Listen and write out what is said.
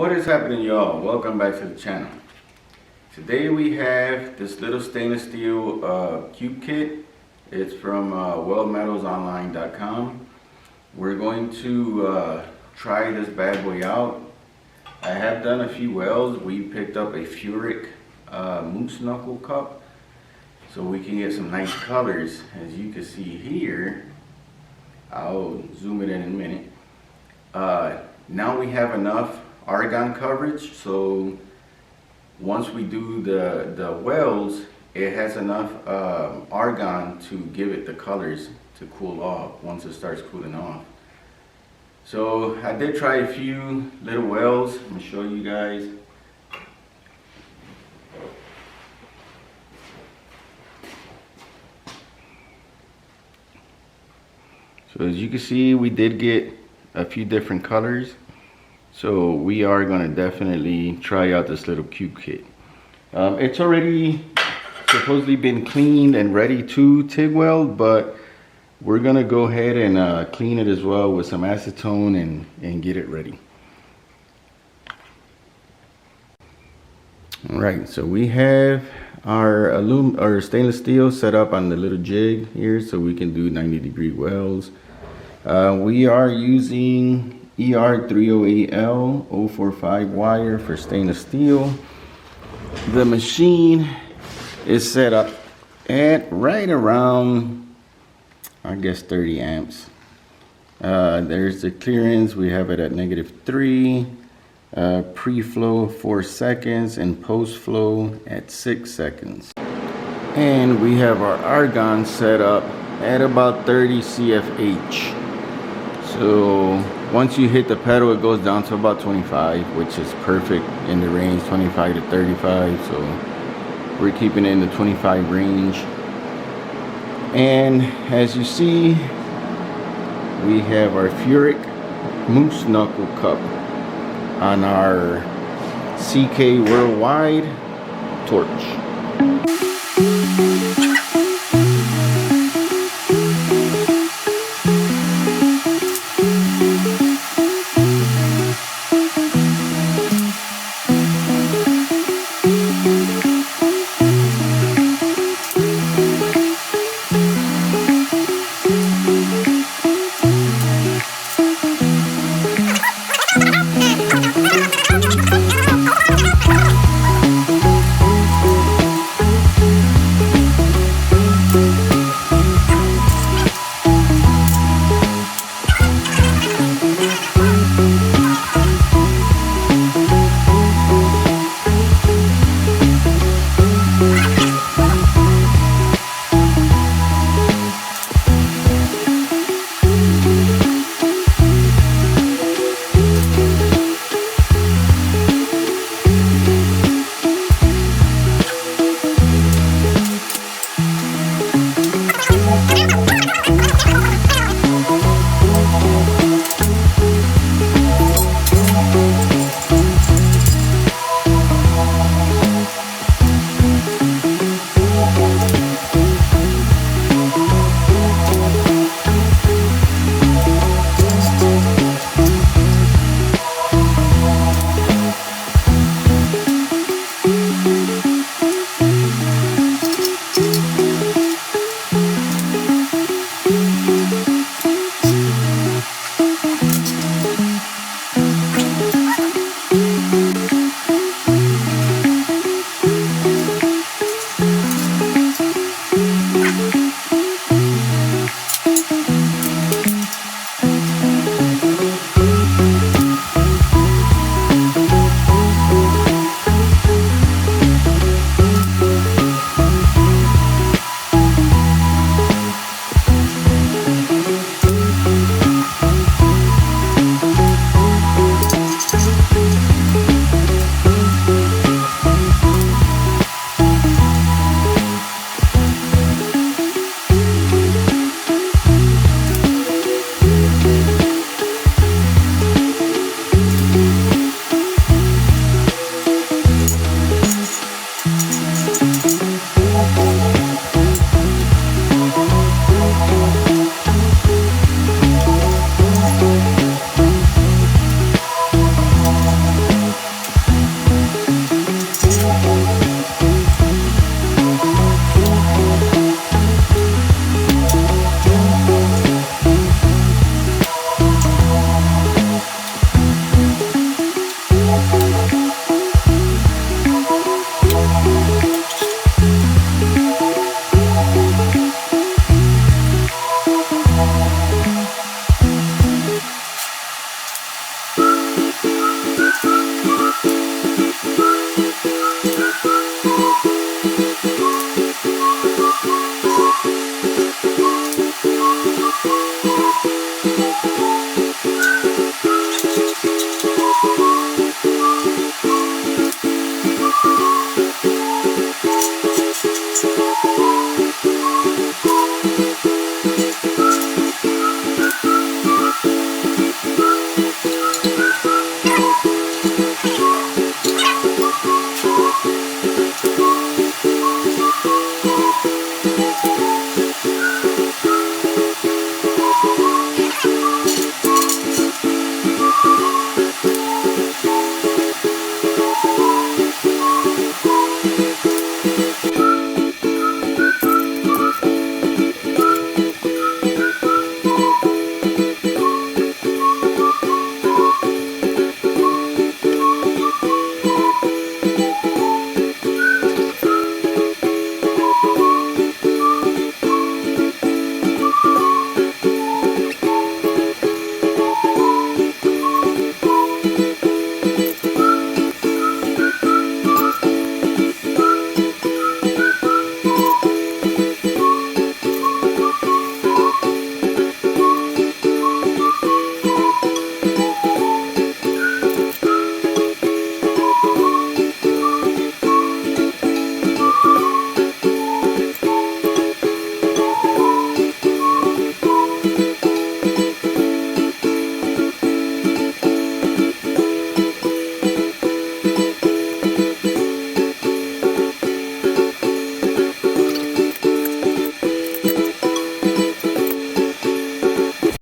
What is happening, y'all? Welcome back to the channel. Today we have this little stainless steel cube kit. It's from weldmetalsonline.com. We're going to try this bad boy out. I have done a few welds. We picked up a Furick moose knuckle cup so we can get some nice colors. As you can see here, I'll zoom it in a minute. Now we have enough argon coverage, so once we do the welds, it has enough argon to give it the colors to cool off once it starts cooling off. So I did try a few little welds. Let me show you guys. So as you can see, we did get a few different colors. So we are going to definitely try out this little cube kit. It's already supposedly been cleaned and ready to TIG weld, but we're going to go ahead and clean it as well with some acetone and get it ready. Alright, so we have our stainless steel set up on the little jig here so we can do 90-degree welds. We are using ER308L 045 wire for stainless steel. The machine is set up at right around, I guess, 30 amps. There's the clearance. We have it at -3. Pre-flow 4 seconds and post-flow at 6 seconds. And we have our argon set up at about 30 CFH. So once you hit the pedal, it goes down to about 25, which is perfect in the range, 25 to 35. So we're keeping it in the 25 range. And as you see, we have our Furick moose knuckle cup on our CK Worldwide torch.